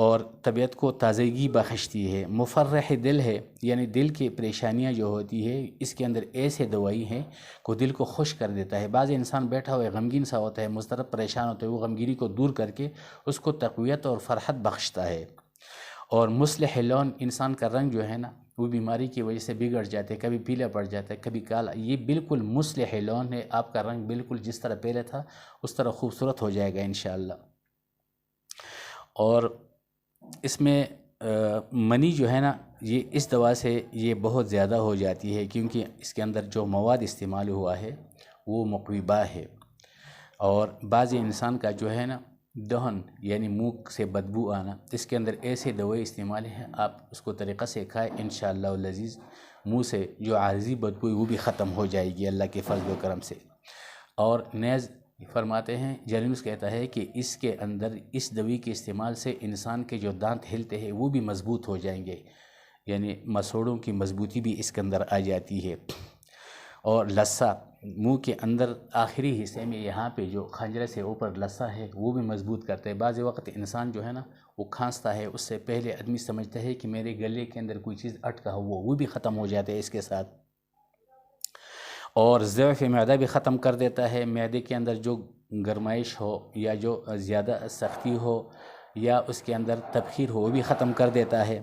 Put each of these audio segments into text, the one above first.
اور طبیعت کو تازگی بخشتی ہے، مفرح دل ہے، یعنی دل کی پریشانیاں جو ہوتی ہے اس کے اندر ایسے دوائی ہیں کو دل کو خوش کر دیتا ہے۔ بعض انسان بیٹھا ہوا ہے غمگین سا ہوتا ہے، مضطرب پریشان ہوتا ہے، وہ غمگینی کو دور کر کے اس کو تقویت اور فرحت بخشتا ہے۔ اور مصلح لون، انسان کا رنگ جو ہے نا وہ بیماری کی وجہ سے بگڑ جاتے ہیں، کبھی پیلا پڑ جاتا ہے کبھی کالا، یہ بالکل مصلح لون ہے، آپ کا رنگ بالکل جس طرح پہلے تھا اس طرح خوبصورت ہو جائے گا انشاءاللہ۔ اور اس میں منی جو ہے نا یہ اس دوا سے یہ بہت زیادہ ہو جاتی ہے، کیونکہ اس کے اندر جو مواد استعمال ہوا ہے وہ مقویبہ ہے۔ اور بعض انسان کا جو ہے نا دہن یعنی منہ سے بدبو آنا، اس کے اندر ایسے دوائی استعمال ہیں، آپ اس کو طریقہ سے کھائیں انشاءاللہ العزیز، منہ سے جو عارضی بدبو ہے وہ بھی ختم ہو جائے گی اللہ کے فضل و کرم سے۔ اور نیز فرماتے ہیں، جالینوس کہتا ہے کہ اس کے اندر اس دوائی کے استعمال سے انسان کے جو دانت ہلتے ہیں وہ بھی مضبوط ہو جائیں گے، یعنی مسوڑوں کی مضبوطی بھی اس کے اندر آ جاتی ہے۔ اور لثہ، منہ کے اندر آخری حصے میں یہاں پہ جو خنجرے سے اوپر لثہ ہے وہ بھی مضبوط کرتا ہے۔ بعض وقت انسان جو ہے نا وہ کھانستا ہے، اس سے پہلے آدمی سمجھتا ہے کہ میرے گلے کے اندر کوئی چیز اٹکا ہوا، وہ بھی ختم ہو جاتا ہے اس کے ساتھ۔ اور ضعف معدہ بھی ختم کر دیتا ہے، معدے کے اندر جو گرمائش ہو یا جو زیادہ سختی ہو یا اس کے اندر تبخیر ہو وہ بھی ختم کر دیتا ہے۔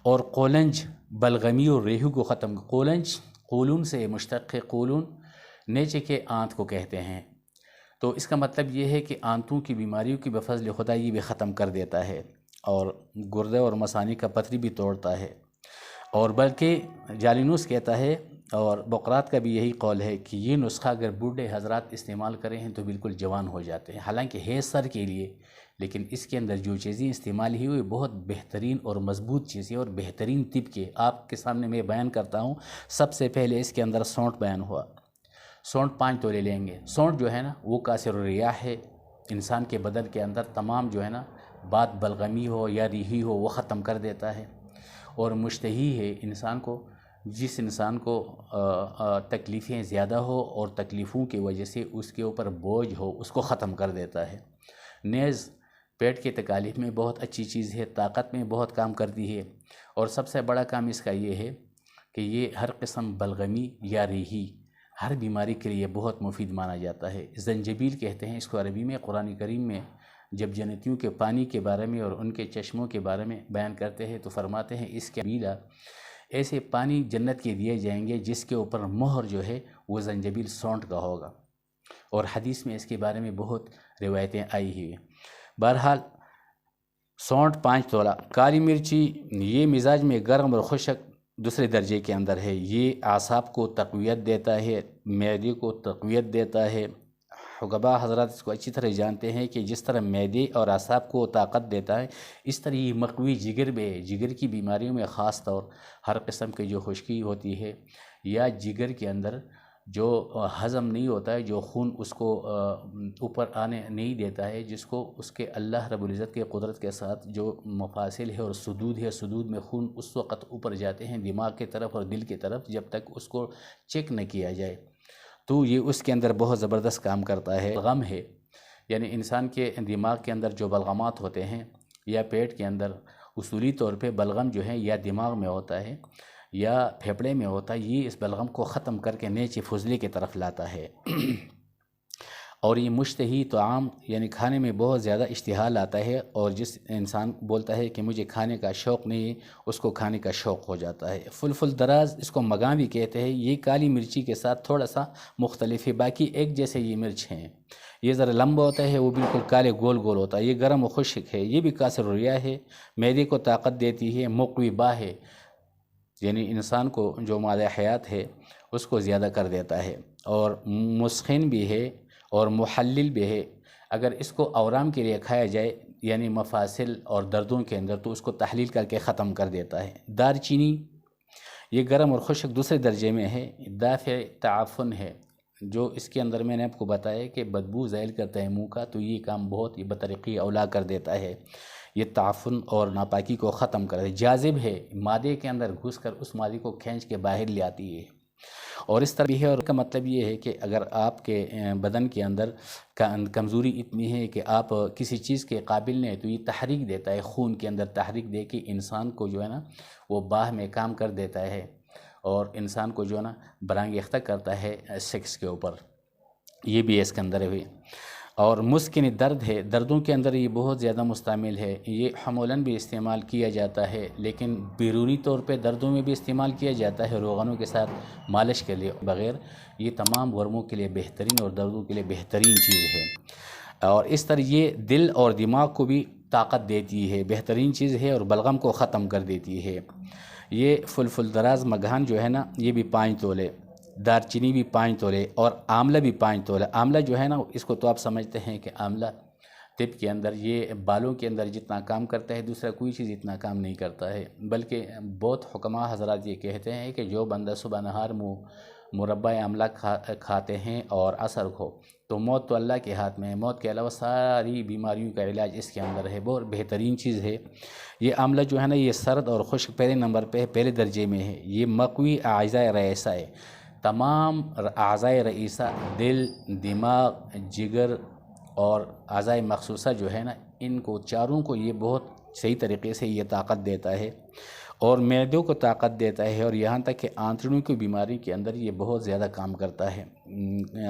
اور قولنج، بلغمی اور ریہو کو ختم، قولنج قولون سے مشتق ہے، قولون نیچے کے آنت کو کہتے ہیں، تو اس کا مطلب یہ ہے کہ آنتوں کی بیماریوں کی بفضل خدا یہ بھی ختم کر دیتا ہے، اور گردے اور مثانی کا پتھری بھی توڑتا ہے۔ اور بلکہ جالینوس کہتا ہے اور بقرات کا بھی یہی قول ہے کہ یہ نسخہ اگر بوڑھے حضرات استعمال کریں ہیں تو بالکل جوان ہو جاتے ہیں، حالانکہ ہے سر کے لیے، لیکن اس کے اندر جو چیزیں استعمال ہی ہوئی بہت بہترین اور مضبوط چیزیں اور بہترین طب کے آپ کے سامنے میں بیان کرتا ہوں۔ سب سے پہلے اس کے اندر سونٹ بیان ہوا، سونٹ 5 تولے لیں گے۔ سونٹ جو ہے نا وہ کاسر الریاح ہے، انسان کے بدن کے اندر تمام جو ہے نا بات بلغمی ہو یا ریحی ہو وہ ختم کر دیتا ہے۔ اور مشتہی ہے، انسان کو جس انسان کو تکلیفیں زیادہ ہو اور تکلیفوں کی وجہ سے اس کے اوپر بوجھ ہو اس کو ختم کر دیتا ہے۔ نیز پیٹ کے تکالیف میں بہت اچھی چیز ہے، طاقت میں بہت کام کرتی ہے، اور سب سے بڑا کام اس کا یہ ہے کہ یہ ہر قسم بلغمی یا ریحی ہر بیماری کے لیے بہت مفید مانا جاتا ہے۔ زنجبیل کہتے ہیں اس کو عربی میں، قرآن کریم میں جب جنتیوں کے پانی کے بارے میں اور ان کے چشموں کے بارے میں بیان کرتے ہیں تو فرماتے ہیں اس کے بیلا ایسے پانی جنت کے دیے جائیں گے جس کے اوپر مہر جو ہے وہ زنجبیل سونٹ کا ہوگا، اور حدیث میں اس کے بارے میں بہت روایتیں آئی ہوئی ہیں۔ بہرحال سونٹ 5 تولہ، کالی مرچی یہ مزاج میں گرم اور خشک دوسرے درجے کے اندر ہے، یہ اعصاب کو تقویت دیتا ہے، معدے کو تقویت دیتا ہے۔ حقبا حضرات اس کو اچھی طرح جانتے ہیں کہ جس طرح معدے اور اعصاب کو طاقت دیتا ہے اس طرح یہ مقوی جگر بھی ہے۔ جگر کی بیماریوں میں خاص طور ہر قسم کی جو خشکی ہوتی ہے یا جگر کے اندر جو ہضم نہیں ہوتا ہے، جو خون اس کو اوپر آنے نہیں دیتا ہے، جس کو اس کے اللہ رب العزت کے قدرت کے ساتھ جو مفاصل ہے اور سدود ہے، سدود میں خون اس وقت اوپر جاتے ہیں دماغ کی طرف اور دل کی طرف جب تک اس کو چیک نہ کیا جائے، تو یہ اس کے اندر بہت زبردست کام کرتا ہے۔ بلغم ہے، یعنی انسان کے دماغ کے اندر جو بلغمات ہوتے ہیں یا پیٹ کے اندر، اصولی طور پہ بلغم جو ہے یا دماغ میں ہوتا ہے یا پھیپھڑے میں ہوتا ہے، یہ اس بلغم کو ختم کر کے نیچے فضلے کی طرف لاتا ہے۔ اور یہ مشتہی طعام یعنی کھانے میں بہت زیادہ اشتہا لاتا ہے، اور جس انسان بولتا ہے کہ مجھے کھانے کا شوق نہیں اس کو کھانے کا شوق ہو جاتا ہے۔ فلفل دراز اس کو مگاں بھی کہتے ہیں، یہ کالی مرچی کے ساتھ تھوڑا سا مختلف ہے، باقی ایک جیسے یہ مرچ ہیں۔ یہ ذرا لمبا ہوتا ہے، وہ بالکل کالے گول گول ہوتا ہے، یہ گرم و خشک ہے، یہ بھی کاسر الریاح ہے، معدے کو طاقت دیتی ہے، مقوی با ہے، یعنی انسان کو جو مادہ حیات ہے اس کو زیادہ کر دیتا ہے، اور مسخن بھی ہے اور محلل بھی ہے۔ اگر اس کو اورام کے لیے کھایا جائے یعنی مفاصل اور دردوں کے اندر تو اس کو تحلیل کر کے ختم کر دیتا ہے۔ دار چینی یہ گرم اور خشک دوسرے درجے میں ہے، دافع تعفن ہے، جو اس کے اندر میں نے آپ کو بتایا کہ بدبو زائل کرتا ہے منہ کا، تو یہ کام بہت ہی بطریقی اولا کر دیتا ہے، یہ تعفن اور ناپاکی کو ختم کر ہے۔ جاذب ہے، مادے کے اندر گھس کر اس مادے کو کھینچ کے باہر لے آتی ہے، اور اس طرح بھی ہے، اور کا مطلب یہ ہے کہ اگر آپ کے بدن کے اندر کمزوری اتنی ہے کہ آپ کسی چیز کے قابل نہیں، تو یہ تحریک دیتا ہے، خون کے اندر تحریک دے کے انسان کو جو ہے نا وہ باہ میں کام کر دیتا ہے، اور انسان کو جو ہے نا برانگیختہ کرتا ہے سیکس کے اوپر، یہ بھی اس کے اندر ہوئی۔ اور مسکن درد ہے، دردوں کے اندر یہ بہت زیادہ مستعمل ہے، یہ حمولاً بھی استعمال کیا جاتا ہے، لیکن بیرونی طور پہ دردوں میں بھی استعمال کیا جاتا ہے روغنوں کے ساتھ مالش کے لیے بغیر۔ یہ تمام ورموں کے لیے بہترین اور دردوں کے لیے بہترین چیز ہے، اور اس طرح یہ دل اور دماغ کو بھی طاقت دیتی ہے، بہترین چیز ہے، اور بلغم کو ختم کر دیتی ہے۔ یہ فلفل دراز مگھان جو ہے نا یہ بھی 5 تولے، دار چینی بھی 5 تولے، اور آملہ بھی 5 تولے۔ آملہ جو ہے نا اس کو تو آپ سمجھتے ہیں کہ آملہ طب کے اندر یہ بالوں کے اندر جتنا کام کرتا ہے دوسرا کوئی چیز اتنا کام نہیں کرتا ہے، بلکہ بہت حکماء حضرات یہ کہتے ہیں کہ جو بندہ صبح نہار مربع آملہ کھاتے ہیں اور عصر کو، تو موت تو اللہ کے ہاتھ میں ہے، موت کے علاوہ ساری بیماریوں کا علاج اس کے اندر ہے، بہت بہترین چیز ہے۔ یہ آملہ جو ہے نا یہ سرد اور خشک پہلے نمبر پہ پہلے درجے میں ہے، یہ مقوی اعضاء رئیسہ ہے، تمام اعضاء رئیسہ دل، دماغ، جگر اور اعضاء مخصوصہ جو ہے نا ان کو چاروں کو یہ بہت صحیح طریقے سے یہ طاقت دیتا ہے، اور معدوں کو طاقت دیتا ہے، اور یہاں تک کہ آنتڑیوں کی بیماری کے اندر یہ بہت زیادہ کام کرتا ہے۔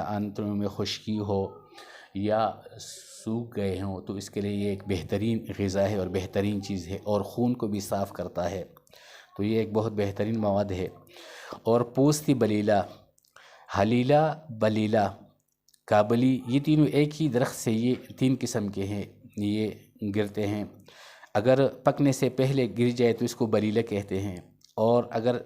آنتڑیوں میں خشکی ہو یا سوکھ گئے ہوں تو اس کے لیے یہ ایک بہترین غذا ہے اور بہترین چیز ہے، اور خون کو بھی صاف کرتا ہے، تو یہ ایک بہت بہترین مواد ہے۔ اور پوستی بلیلہ، حلیلہ، بلیلہ، کابلی، یہ تینوں ایک ہی درخت سے یہ 3 قسم کے ہیں، یہ گرتے ہیں۔ اگر پکنے سے پہلے گر جائے تو اس کو بلیلہ کہتے ہیں، اور اگر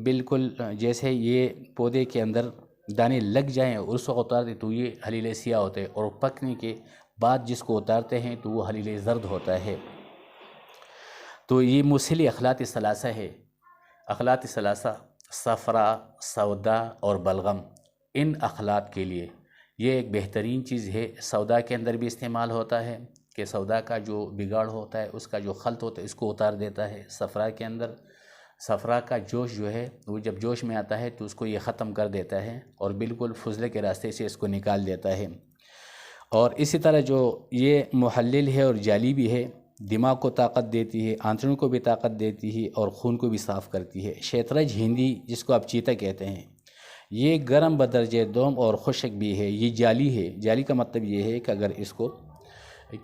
بالکل جیسے یہ پودے کے اندر دانے لگ جائیں اور اس کو اتارتے تو یہ حلیلہ سیاہ ہوتے ہیں، اور پکنے کے بعد جس کو اتارتے ہیں تو وہ حلیلہ زرد ہوتا ہے۔ تو یہ مسلی اخلاط ثلاثہ ہے، اخلاط ثلاثہ صفرا، سودا اور بلغم، ان اخلاط کے لیے یہ ایک بہترین چیز ہے۔ سودا کے اندر بھی استعمال ہوتا ہے کہ سودا کا جو بگاڑ ہوتا ہے اس کا جو خلط ہوتا ہے اس کو اتار دیتا ہے۔ صفرا کے اندر صفرا کا جوش جو ہے وہ جب جوش میں آتا ہے تو اس کو یہ ختم کر دیتا ہے اور بالکل فضلے کے راستے سے اس کو نکال دیتا ہے۔ اور اسی طرح جو یہ محلل ہے اور جالی بھی ہے، دماغ کو طاقت دیتی ہے، آنتڑیوں کو بھی طاقت دیتی ہے اور خون کو بھی صاف کرتی ہے۔ شیطرج ہندی جس کو آپ چیتا کہتے ہیں، یہ گرم بدرجہ دوم اور خشک بھی ہے، یہ جالی ہے۔ جالی کا مطلب یہ ہے کہ اگر اس کو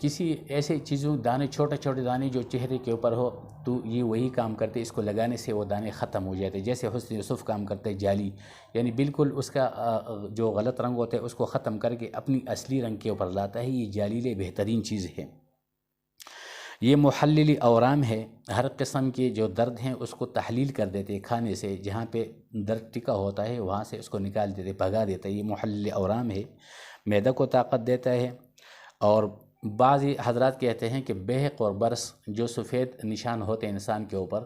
کسی ایسے چیزوں دانے چھوٹے چھوٹے دانے جو چہرے کے اوپر ہو تو یہ وہی کام کرتے، اس کو لگانے سے وہ دانے ختم ہو جاتے، جیسے حسن یوسف کام کرتے جالی، یعنی بالکل اس کا جو غلط رنگ ہوتا ہے اس کو ختم کر کے اپنی اصلی رنگ کے اوپر لاتا ہے۔ یہ جالیلے بہترین چیز ہے۔ یہ محللی اورام ہے، ہر قسم کے جو درد ہیں اس کو تحلیل کر دیتے ہیں کھانے سے، جہاں پہ درد ٹکا ہوتا ہے وہاں سے اس کو نکال دیتے، بھگا دیتا ہے۔ یہ محللی اورام ہے، معدہ کو طاقت دیتا ہے۔ اور بعض حضرات کہتے ہیں کہ بہق اور برس جو سفید نشان ہوتے ہیں انسان کے اوپر،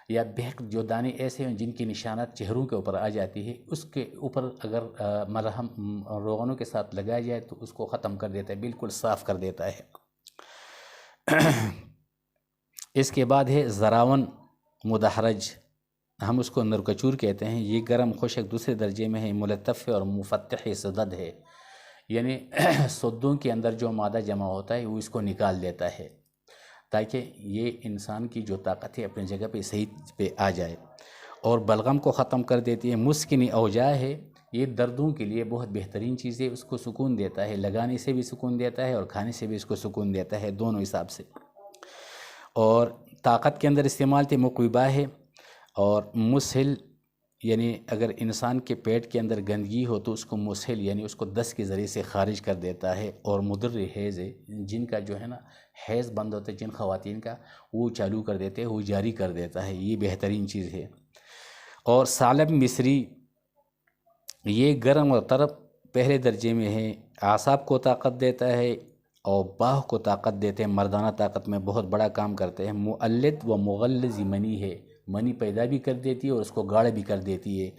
یا بہق جو دانے ایسے ہیں جن کی نشانات چہروں کے اوپر آ جاتی ہے، اس کے اوپر اگر مرہم روغنوں کے ساتھ لگایا جائے تو اس کو ختم کر دیتا ہے، بالکل صاف کر دیتا ہے۔ اس کے بعد ہے زراون مدحرج، ہم اس کو نرکچور کہتے ہیں، یہ گرم خشک دوسرے درجے میں ہے، ملطف اور مفتح صدد ہے، یعنی صدوں کے اندر جو مادہ جمع ہوتا ہے وہ اس کو نکال دیتا ہے تاکہ یہ انسان کی جو طاقت ہے اپنی جگہ پہ صحیح پہ آ جائے، اور بلغم کو ختم کر دیتی ہے۔ مسکنی اوجاع ہے، یہ دردوں کے لیے بہت بہترین چیز ہے، اس کو سکون دیتا ہے، لگانے سے بھی سکون دیتا ہے اور کھانے سے بھی اس کو سکون دیتا ہے، دونوں حساب سے۔ اور طاقت کے اندر استعمال تھے مقوبہ ہے، اور مسہل یعنی اگر انسان کے پیٹ کے اندر گندگی ہو تو اس کو مسہل یعنی اس کو دست کے ذریعے سے خارج کر دیتا ہے، اور مدر حیض ہے، جن کا جو ہے نا حیض بند ہوتا ہے جن خواتین کا، وہ چالو کر دیتے ہیں، وہ جاری کر دیتا ہے، یہ بہترین چیز ہے۔ اور ثعلب مصری، یہ گرم اور طرب پہلے درجے میں ہے، اعصاب کو طاقت دیتا ہے اور باہ کو طاقت دیتے ہیں، مردانہ طاقت میں بہت بڑا کام کرتے ہیں۔ مؤلد و مغلظ منی ہے، منی پیدا بھی کر دیتی ہے اور اس کو گاڑھ بھی کر دیتی ہے۔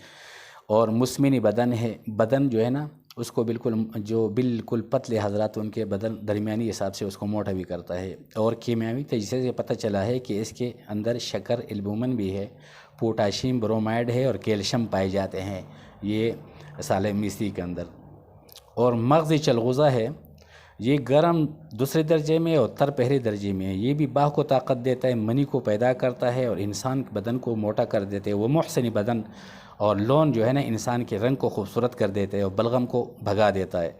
اور مسمن بدن ہے، بدن جو ہے نا اس کو بالکل پتلے حضرات ان کے بدن درمیانی حساب سے اس کو موٹا بھی کرتا ہے۔ اور کیمیاوی تجزیے سے پتہ چلا ہے کہ اس کے اندر شکر، البومن بھی ہے، پوٹاشیم، برومائڈ ہے اور کیلشیم پائے جاتے ہیں یہ سالہ مصری کے اندر۔ اور مغز چلغوزہ ہے، یہ گرم دوسرے درجے میں اور تر پہلے درجے میں ہے۔ یہ بھی باہ کو طاقت دیتا ہے، منی کو پیدا کرتا ہے اور انسان کے بدن کو موٹا کر دیتے ہیں۔ وہ محسن بدن اور لون جو ہے نا انسان کے رنگ کو خوبصورت کر دیتے ہیں اور بلغم کو بھگا دیتا ہے۔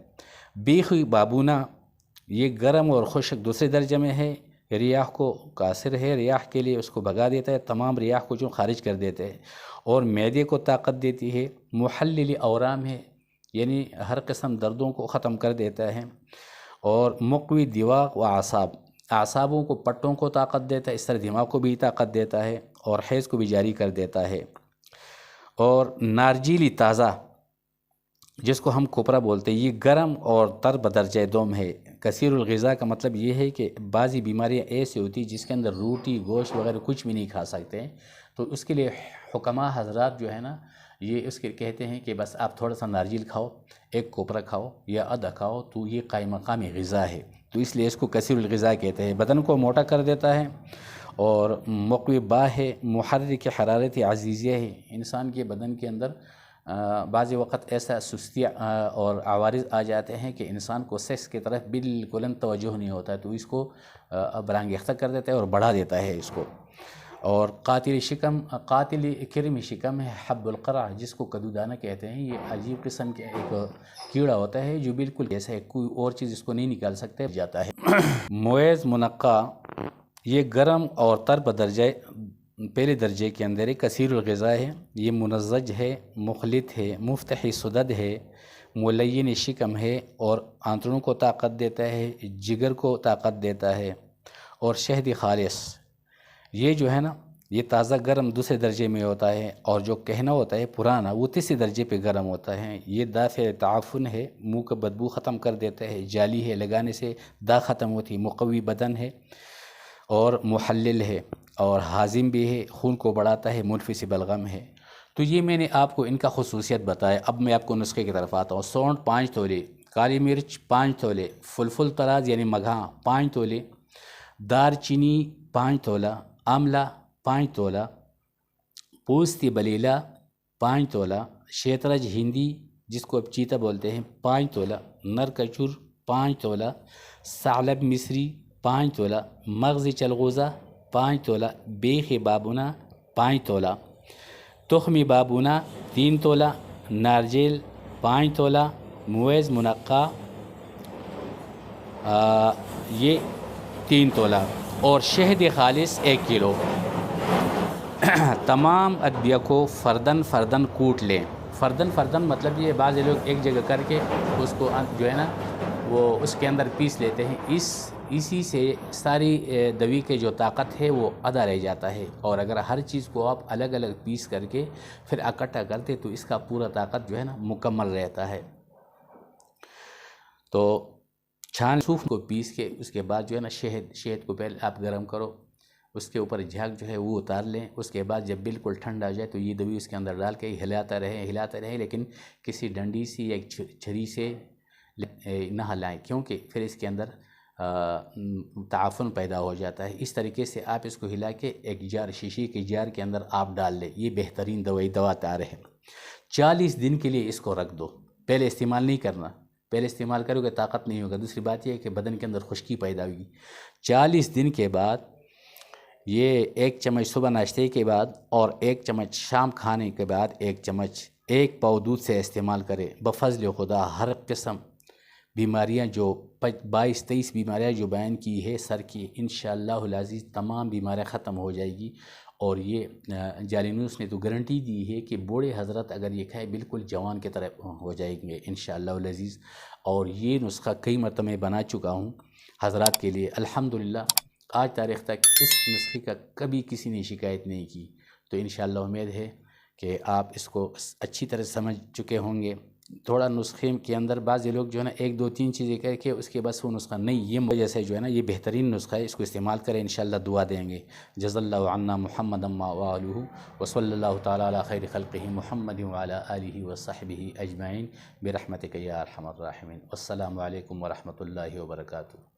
بیخ بابونا، یہ گرم اور خشک دوسرے درجے میں ہے، ریاح کو کاثر ہے، ریاح کے لیے اس کو بھگا دیتا ہے، تمام ریاح کو جو خارج کر دیتے ہیں۔ اور معدے کو طاقت دیتی ہے، محلل اورام ہے، یعنی ہر قسم دردوں کو ختم کر دیتا ہے۔ اور مقوی دماغ و اعصابوں کو، پٹوں کو طاقت دیتا ہے، اس طرح دماغ کو بھی طاقت دیتا ہے اور حیض کو بھی جاری کر دیتا ہے۔ اور نارجیلی تازہ، جس کو ہم کوپرا بولتے ہیں، یہ گرم اور تر بدرجہ دوم ہے۔ کثیر الغذا کا مطلب یہ ہے کہ بعضی بیماریاں ایسی ہوتی ہیں جس کے اندر روٹی، گوشت وغیرہ کچھ بھی نہیں کھا سکتے ہیں، تو اس کے لیے حکماء حضرات جو ہے نا یہ اس کے کہتے ہیں کہ بس آپ تھوڑا سا نارجیل کھاؤ، ایک کوپرا کھاؤ یا آدھا کھاؤ، تو یہ قائم مقامی غذا ہے، تو اس لیے اس کو کثیر الغذا کہتے ہیں۔ بدن کو موٹا کر دیتا ہے۔ اور مقوی با ہے، محرک حرارت عزیزیہ ہے، انسان کے بدن کے اندر بعض وقت ایسا سستی اور عوارض آ جاتے ہیں کہ انسان کو سیکس کی طرف بالکل توجہ نہیں ہوتا ہے، تو اس کو برانگیختہ کر دیتا ہے اور بڑھا دیتا ہے اس کو۔ اور قاتل کرم شکم ہے، حب القرع، جس کو کدودانہ کہتے ہیں، یہ عجیب قسم کے ایک کیڑا ہوتا ہے جو بالکل جیسا ہے، کوئی اور چیز اس کو نہیں نکال سکتے جاتا ہے۔ مویز منقع، یہ گرم اور تر بدرجہ پہلے درجے کے اندر ایک کثیر الغذا ہے، یہ منزج ہے، مخلط ہے، مفتحی صدد ہے، ملین شکم ہے اور آنتڑوں کو طاقت دیتا ہے، جگر کو طاقت دیتا ہے۔ اور شہد خالص، یہ جو ہے نا یہ تازہ گرم دوسرے درجے میں ہوتا ہے، اور جو کہنا ہوتا ہے پرانا وہ تیسرے درجے پہ گرم ہوتا ہے۔ یہ دافع تعفن ہے، منہ کا بدبو ختم کر دیتا ہے، جالی ہے، لگانے سے دا ختم ہوتی، مقوی بدن ہے اور محلل ہے اور ہاضم بھی ہے، خون کو بڑھاتا ہے، منفس بلغم ہے۔ تو یہ میں نے آپ کو ان کا خصوصیت بتایا۔ اب میں آپ کو نسخے کی طرف آتا ہوں۔ سونڈ 5 تولے، کالی مرچ 5 تولے، فلفل تراز یعنی مگھاں 5 تولے، دار چینی 5 تولہ، آملہ 5 تولہ، پوستی بلیلہ 5 تولہ، شیطرج ہندی جس کو اب چیتا بولتے ہیں 5 تولہ، نر کچور 5 تولہ، ثعلب مصری 5 تولہ، مغز چلغوزہ 5 تولہ، بیخ بابونا 5 تولہ، تخمی بابونا 3 تولہ، نارجیل 5 تولہ، مویز منقع یہ 3 تولہ، اور شہد خالص 1 کلو۔ تمام ادویہ کو فردن کوٹ لیں۔ فردن مطلب یہ بعض لوگ ایک جگہ کر کے اس کو جو ہے نا وہ اس کے اندر پیس لیتے ہیں، اسی سے ساری دوی کے جو طاقت ہے وہ ادا رہ جاتا ہے۔ اور اگر ہر چیز کو آپ الگ الگ پیس کر کے پھر اکٹھا کرتے تو اس کا پورا طاقت جو ہے نا مکمل رہتا ہے۔ تو چھان صوف کو پیس کے اس کے بعد جو ہے نا شہد کو پہلے آپ گرم کرو، اس کے اوپر جھاگ جو ہے وہ اتار لیں، اس کے بعد جب بالکل ٹھنڈا جائے تو یہ دوی اس کے اندر ڈال کے ہلاتے رہیں، لیکن کسی ڈنڈی سے یا چھری سے نہ ہلائیں، کیونکہ پھر اس کے اندر تعفن پیدا ہو جاتا ہے۔ اس طریقے سے آپ اس کو ہلا کے ایک جار، شیشے کے جار کے اندر آپ ڈال لیں، یہ بہترین دوا تیار ہے۔ 40 دن کے لیے اس کو رکھ دو، پہلے استعمال نہیں کرنا، پہلے استعمال کرو گے طاقت نہیں ہوگا، دوسری بات یہ ہے کہ بدن کے اندر خشکی پیدا ہوگی۔ 40 دن کے بعد یہ 1 چمچ صبح ناشتے کے بعد اور 1 چمچ شام کھانے کے بعد 1 چمچ 1 پاؤ دودھ سے استعمال کرے۔ بفضل خدا ہر قسم بیماریاں جو 22-23 بیماریاں جو بیان کی ہے سر کی، انشاءاللہ العزیز تمام بیماریاں ختم ہو جائے گی۔ اور یہ جالینوس نے تو گارنٹی دی ہے کہ بوڑھے حضرت اگر یہ کھائے بالکل جوان کی طرح ہو جائیں گے انشاءاللہ العزیز۔ اور یہ نسخہ کئی مرتبہ بنا چکا ہوں حضرات کے لیے، الحمدللہ آج تاریخ تک اس نسخے کا کبھی کسی نے شکایت نہیں کی۔ تو انشاءاللہ امید ہے کہ آپ اس کو اچھی طرح سمجھ چکے ہوں گے۔ تھوڑا نسخے کے اندر بعض لوگ جو ہے نا 1 2 3 چیزیں کہہ کے اس کے بس وہ نسخہ نہیں، یہ وجہ سے جو ہے نا یہ بہترین نسخہ ہے، اس کو استعمال کریں، انشاءاللہ دعا دیں گے۔ جزا اللہ عنا محمد وآلہ وصلی اللہ تعالی علی خیر خلقہ محمد وعلی آلہ وصحبہ اجمعین برحمتک یا ارحم الراحمین۔ السلام علیکم ورحمۃ اللہ وبرکاتہ۔